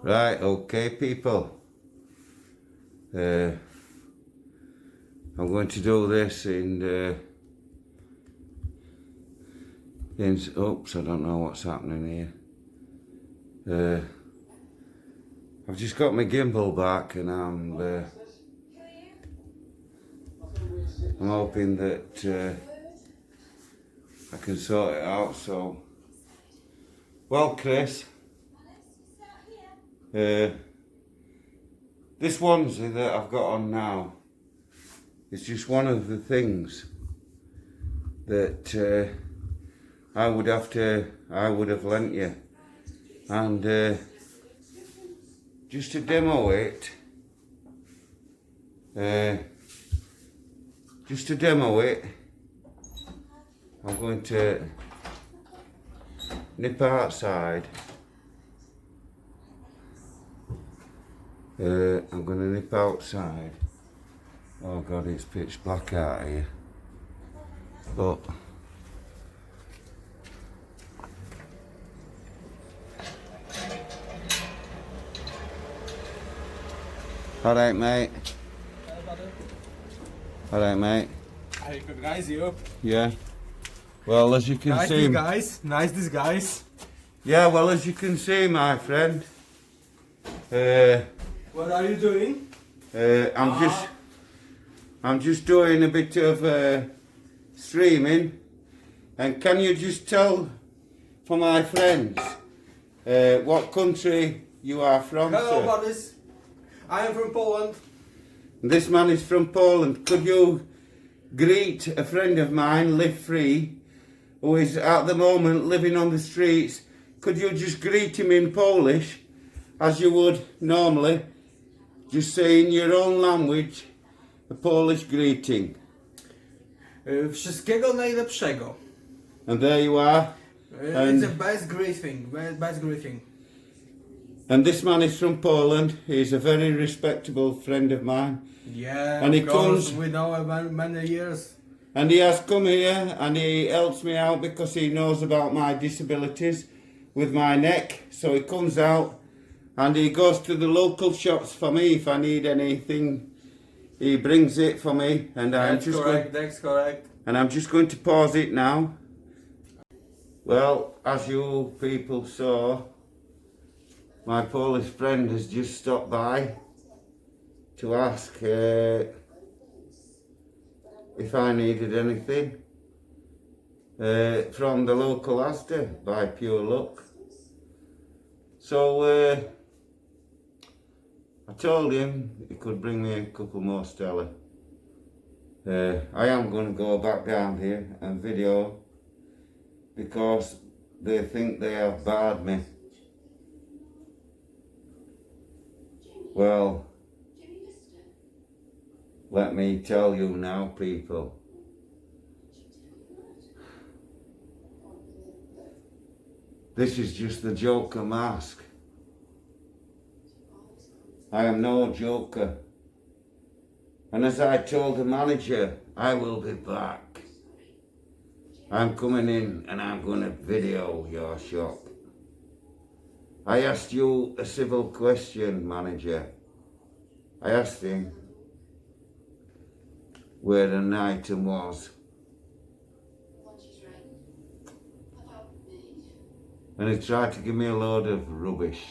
Right, okay, people. I'm going to do this in oops, I don't know what's happening here. I've just got my gimbal back and I'm hoping that I can sort it out. So, well, Chris, this onesie that I've got on now is just one of the things that I would have lent you, and just to demo it, I'm going to nip outside. I'm going to nip outside. Oh God, it's pitch black out here. But alright, mate. Alright, mate. Hey, good guys, you? Yeah. Well, as you can Nice see, disguise. Nice disguise. yeah. Well, as you can see, my friend. What are you doing? I'm just doing a bit of streaming, and can you just tell for my friends what country you are from, Hello, sir? buddies. I am from Poland. This man is from Poland. Could you greet a friend of mine, Live Free, who is at the moment living on the streets? Could you just greet him in Polish, as you would normally? Just say in your own language a Polish greeting. Wszystkiego najlepszego. And there you are. It's the best greeting. Best greeting. And this man is from Poland. He's a very respectable friend of mine. Yeah, And he of course, comes- we know about many years. And he has come here and he helps me out because he knows about my disabilities with my neck. So he comes out and he goes to the local shops for me if I need anything. He brings it for me, and That's correct. I'm just going to pause it now. Well, as you people saw, my Polish friend has just stopped by to ask if I needed anything from the local Asda by pure luck. So I told him he could bring me a couple more Stella. I am going to go back down here and video because they think they have barred me. Well, let me tell you now, people. This is just the Joker mask. I am no joker. And as I told the manager, I will be back. I'm coming in and I'm going to video your shop. I asked you a civil question, manager. I asked him where an item was. And he tried to give me a load of rubbish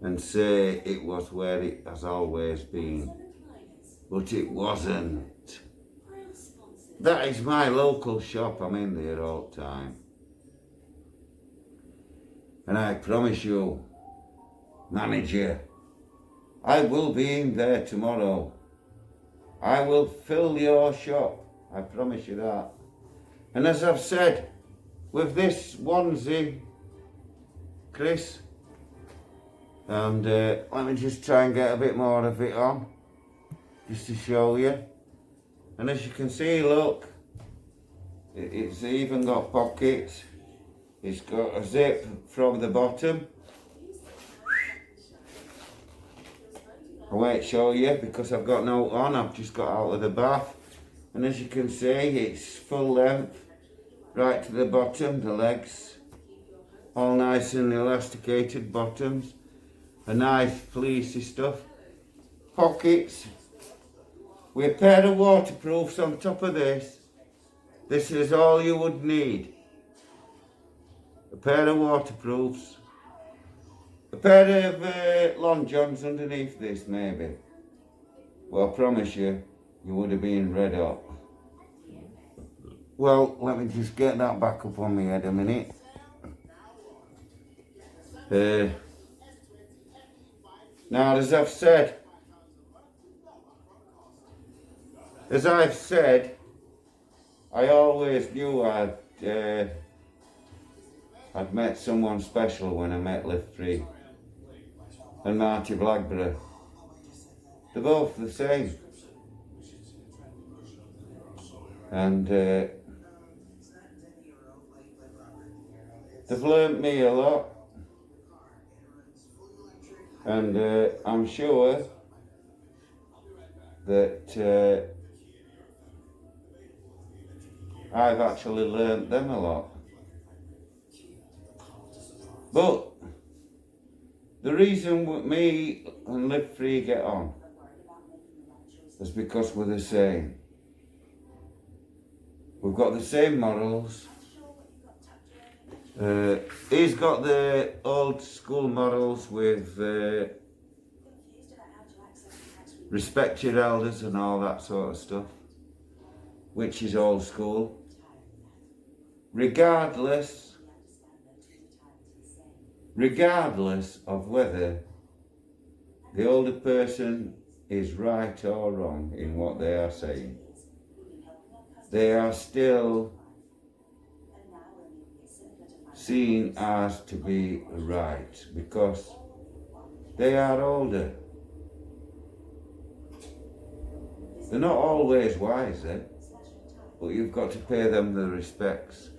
and say it was where it has always been. But it wasn't. That is my local shop. I'm in there all the time. And I promise you, manager, I will be in there tomorrow. I will fill your shop. I promise you that. And as I've said, with this onesie, Chris, and let me just try and get a bit more of it on, just to show you. And as you can see, look, it's even got pockets. It's got a zip from the bottom. I won't show you because I've got no on. I've just got out of the bath. And as you can see, it's full length, right to the bottom, the legs. all nice and elasticated bottoms, a nice fleecy stuff, pockets, with a pair of waterproofs on top of this. This is all you would need. A pair of waterproofs, a pair of long johns underneath this maybe. Well, I promise you, you would have been red hot. Well, let me just get that back up on my head a minute. Now, as I've said, I always knew I'd met someone special when I met Live Free and Marty Blackburn. They're both the same. And they've learnt me a lot. And I'm sure that I've actually learnt them a lot. But the reason me and Live Free get on is because we're the same. We've got the same morals. He's got the old school morals with respect your elders and all that sort of stuff, which is old school. Regardless of whether the older person is right or wrong in what they are saying, they are still seen as to be right because they are older. They're not always wiser, but you've got to pay them the respects.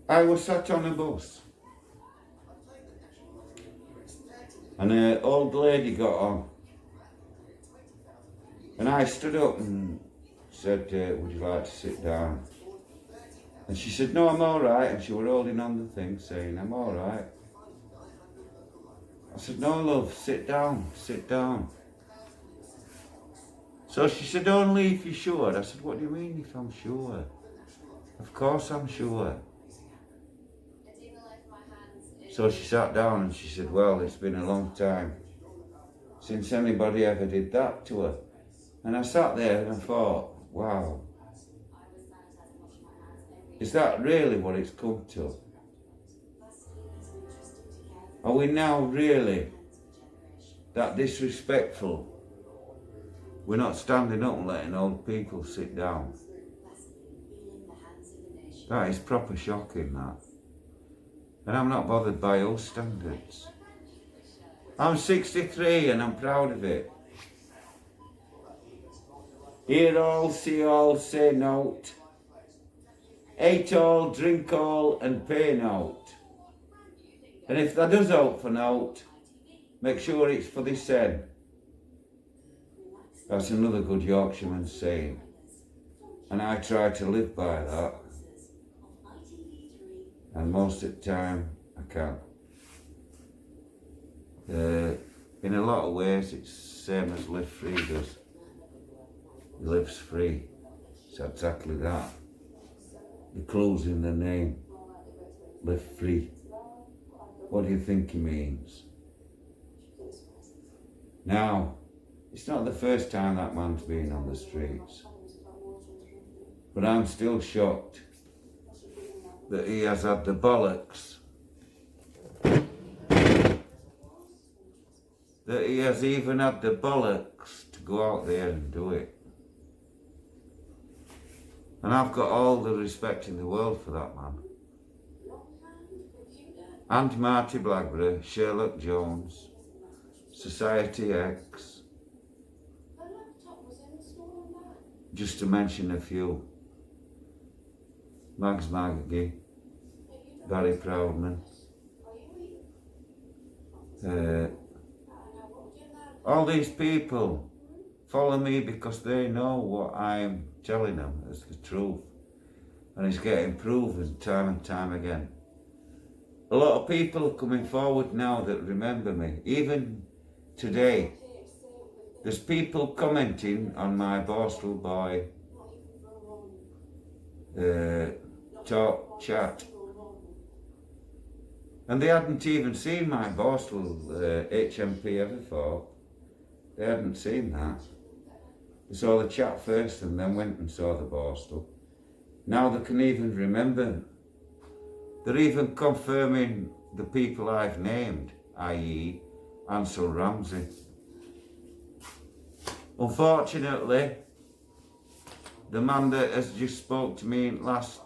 I was sat on a bus and an old lady got on and I stood up and said, would you like to sit down? And she said, no, I'm all right. And she was holding on the thing saying, I'm all right. I said, no, love, sit down, sit down. So she said, only if you're sure. I said, what do you mean if I'm sure? Of course I'm sure. So she sat down and she said, well, it's been a long time since anybody ever did that to her. And I sat there and I thought, wow, is that really what it's come to? Are we now really that disrespectful? We're not standing up and letting old people sit down. That is proper shocking, that. And I'm not bothered by your standards. I'm 63 and I'm proud of it. Hear all, see all, say nought. Eat all, drink all and pay nought. And if that does out for nought, make sure it's for this end. That's another good Yorkshireman saying. And I try to live by that. And most of the time, I can't. In a lot of ways, it's the same as Live Free does. He lives free. It's exactly that. The clue's in the name. Live free. What do you think he means? Now, it's not the first time that man's been on the streets. But I'm still shocked that he has had the bollocks, that he has even had the bollocks to go out there and do it. And I've got all the respect in the world for that man. And Marty Blackburn, Sherlock Jones, Society X, just to mention a few. Mags Maggie, Barry Proudman. All these people follow me because they know what I'm telling them is the truth. and it's getting proven time and time again. A lot of people are coming forward now that remember me. Even today, there's people commenting on my Borstal Boy talk chat. And they hadn't even seen my Borstal HMP Everthorpe. They hadn't seen that. They saw the chat first and then went and saw the Borstal. Now they can even remember. They're even confirming the people I've named, i.e. Ansel Ramsey. Unfortunately, the man that has just spoke to me last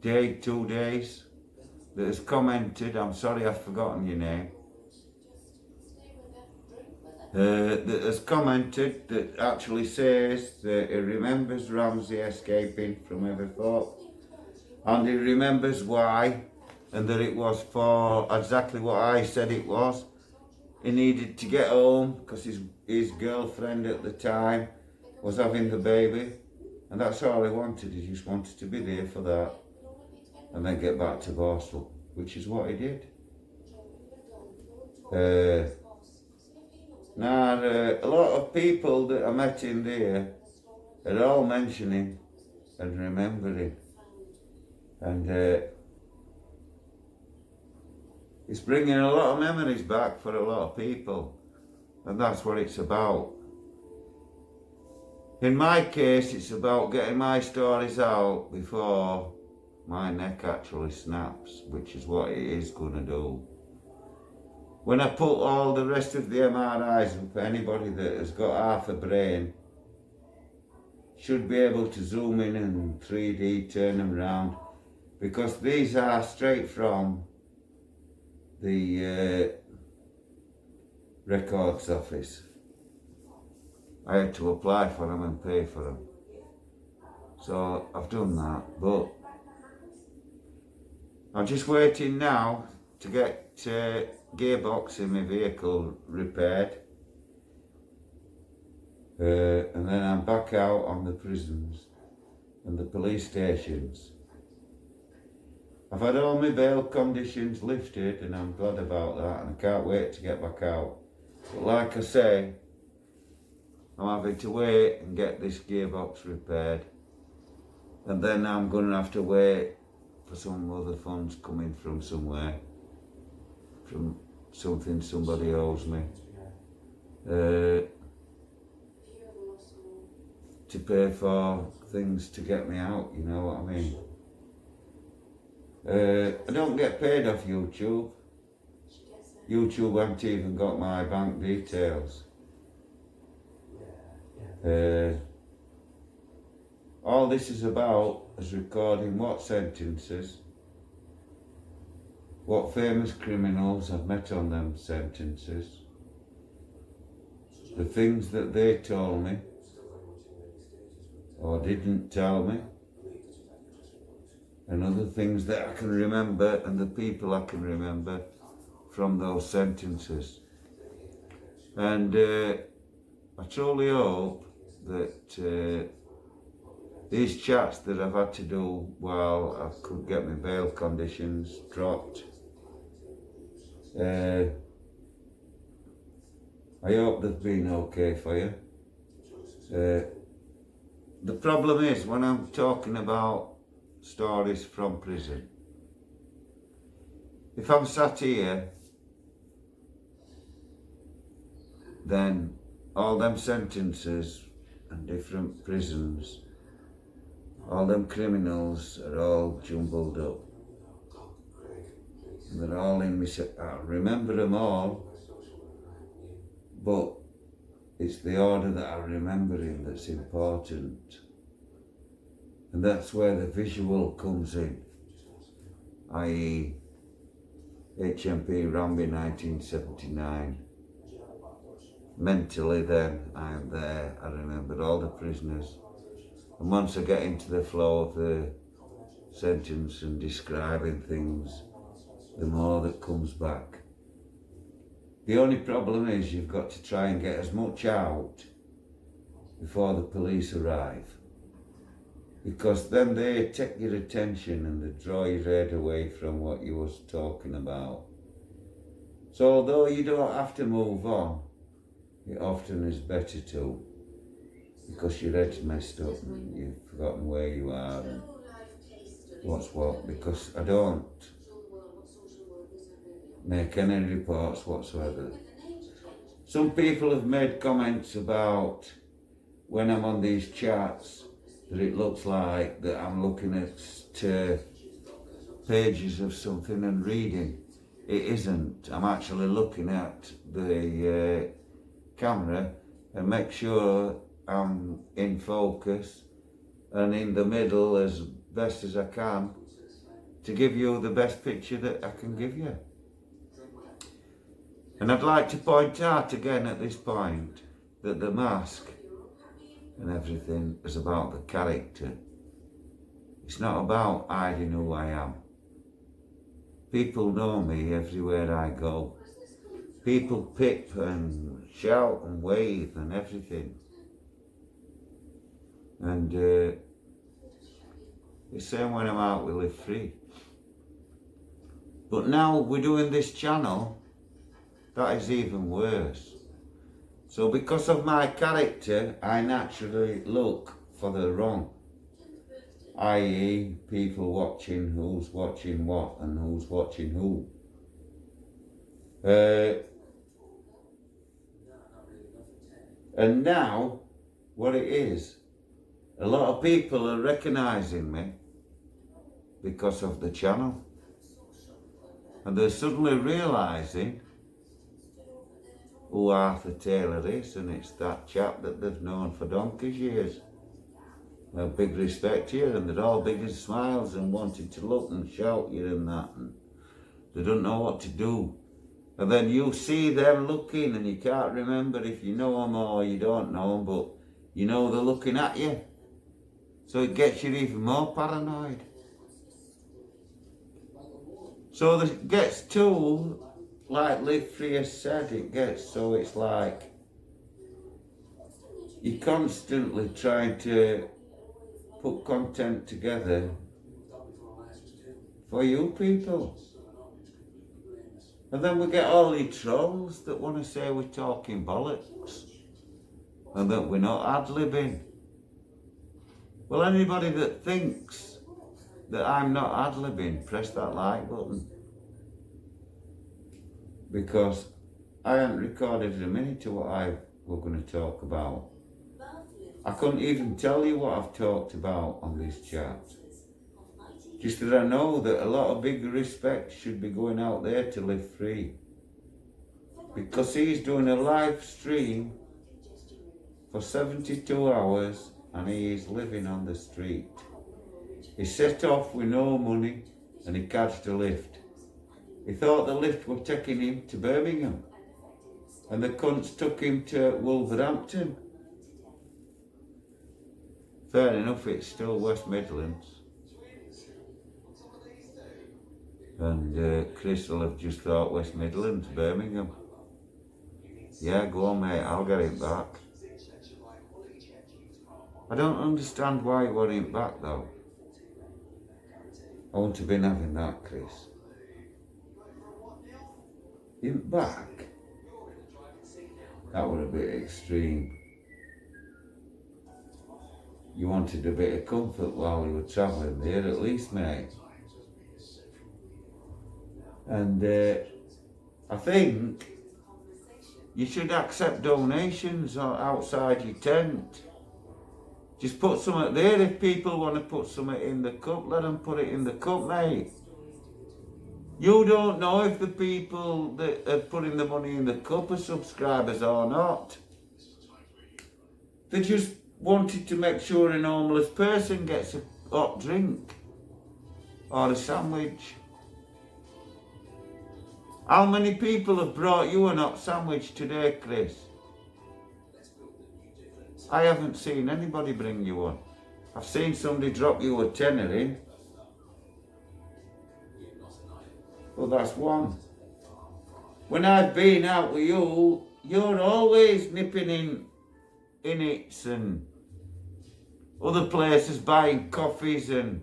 day, 2 days, that has commented, I'm sorry I've forgotten your name, that has commented, that actually says that he remembers Ramsey escaping from Everthorpe, and he remembers why, and that it was for exactly what I said it was. He needed to get home because his girlfriend at the time was having the baby, and that's all he wanted. He just wanted to be there for that and then get back to Borstal, which is what he did. Now, a lot of people that I met in there are all mentioning and remembering, and it's bringing a lot of memories back for a lot of people, and that's what it's about. In my case, it's about getting my stories out before my neck actually snaps, which is what it is going to do. When I put all the rest of the MRIs up, anybody that has got half a brain should be able to zoom in and 3D turn them around, because these are straight from the records office. I had to apply for them and pay for them, so I've done that, but I'm just waiting now to get gearbox in my vehicle repaired, and then I'm back out on the prisons and the police stations. I've had all my bail conditions lifted, and I'm glad about that, and I can't wait to get back out. But like I say, I'm having to wait and get this gearbox repaired, and then I'm going to have to wait for some other funds coming from somewhere, from something somebody owes me, to pay for things to get me out, you know what I mean? I don't get paid off YouTube. YouTube haven't even got my bank details. All this is about is recording what sentences, what famous criminals I've met on them sentences, the things that they told me or didn't tell me, and other things that I can remember and the people I can remember from those sentences. And I truly hope that these chats that I've had to do while I could get my bail conditions dropped, I hope they've been okay for you. The problem is when I'm talking about stories from prison, if I'm sat here, then all them sentences and different prisons, all them criminals are all jumbled up. And they're all in me. I remember them all, but it's the order that I remember in that's important. And that's where the visual comes in, i.e. HMP Ramsey 1979. Mentally then, I am there, I remember all the prisoners. And once I get into the flow of the sentence and describing things, the more that comes back. The only problem is you've got to try and get as much out before the police arrive. Because then they take your attention and they draw your head away from what you was talking about. So although you don't have to move on, it often is better to, because your head's messed up and you've forgotten where you are and what's what, because I don't make any reports whatsoever. Some people have made comments about when I'm on these chats that it looks like that I'm looking at pages of something and reading. It isn't. I'm actually looking at the camera and make sure I'm in focus and in the middle as best as I can to give you the best picture that I can give you. And I'd like to point out again at this point that the mask and everything is about the character. It's not about hiding who I am. People know me everywhere I go. People pip and shout and wave and everything. And the same when I'm out with Live Free. But now we're doing this channel, that is even worse. So because of my character, I naturally look for the wrong. I.e. people watching who's watching what and who's watching who. And now, what it is, a lot of people are recognising me because of the channel. And they're suddenly realising who Arthur Taylor is, and it's that chap that they've known for donkey's years. A big respect here, and they're all big as smiles and wanting to look and shout you and that, and they don't know what to do. And then you see them looking and you can't remember if you know them or you don't know them, but you know they're looking at you. So it gets you even more paranoid. So it gets too, like Live Free has said, it gets so it's like you're constantly trying to put content together for you people. And then we get all these trolls that want to say we're talking bollocks and that we're not ad-libbing. Well, anybody that thinks that I'm not ad-libbing, press that like button. Because I haven't recorded a minute of what I were going to talk about. I couldn't even tell you what I've talked about on this chat. Just that I know that a lot of big respect should be going out there to Live Free. Because he's doing a live stream for 72 hours and he is living on the street. He set off with no money and he catched a lift. He thought the lift was taking him to Birmingham and the cunts took him to Wolverhampton. Fair enough, it's still West Midlands. And Chris will have just thought West Midlands, Birmingham. Yeah, go on mate, I'll get it back. I don't understand why he want it back though. I wouldn't have been having that, Chris. Him back? That would have been extreme. You wanted a bit of comfort while you were travelling there at least, mate. And I think you should accept donations outside your tent. Just put something there. If people want to put something in the cup, let them put it in the cup, mate. You don't know if the people that are putting the money in the cup are subscribers or not. They just wanted to make sure a homeless person gets a hot drink or a sandwich. How many people have brought you a hot sandwich today, Chris? I haven't seen anybody bring you one. I've seen somebody drop you a tenner in. Well, that's one. When I've been out with you, you're always nipping in it and other places buying coffees and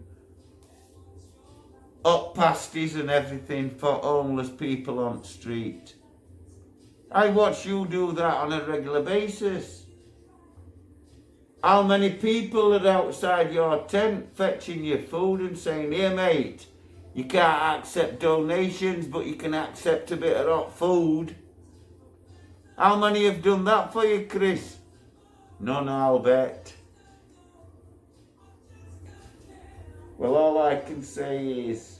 hot pasties and everything for homeless people on the street. I watch you do that on a regular basis. How many people are outside your tent fetching you food and saying, "Here mate, you can't accept donations, but you can accept a bit of hot food"? How many have done that for you, Chris? None, I'll bet. Well, all I can say is,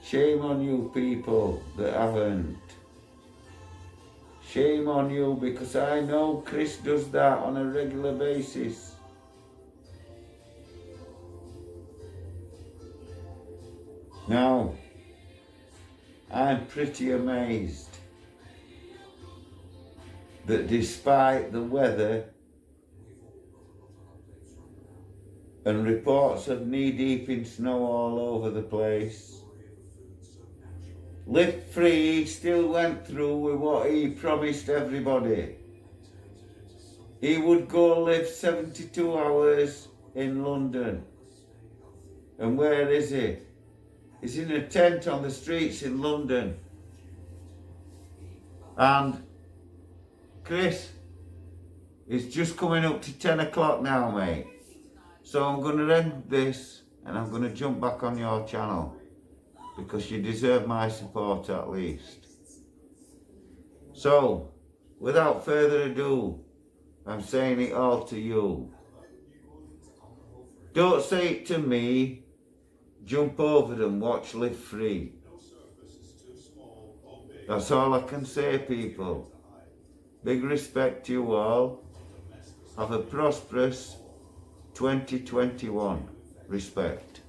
shame on you people that haven't. Shame on you, because I know Chris does that on a regular basis. Now, I'm pretty amazed that despite the weather and reports of knee-deep in snow all over the place, Live Free still went through with what he promised everybody. He would go live 72 hours in London. And where is he? He's in a tent on the streets in London. And Chris, it's just coming up to 10 o'clock now, mate. So I'm going to end this and I'm going to jump back on your channel, because you deserve my support at least. So, without further ado, I'm saying it all to you. Don't say it to me. Jump over and watch Live Free. That's all I can say, people. Big respect to you all. Have a prosperous 2021. Respect.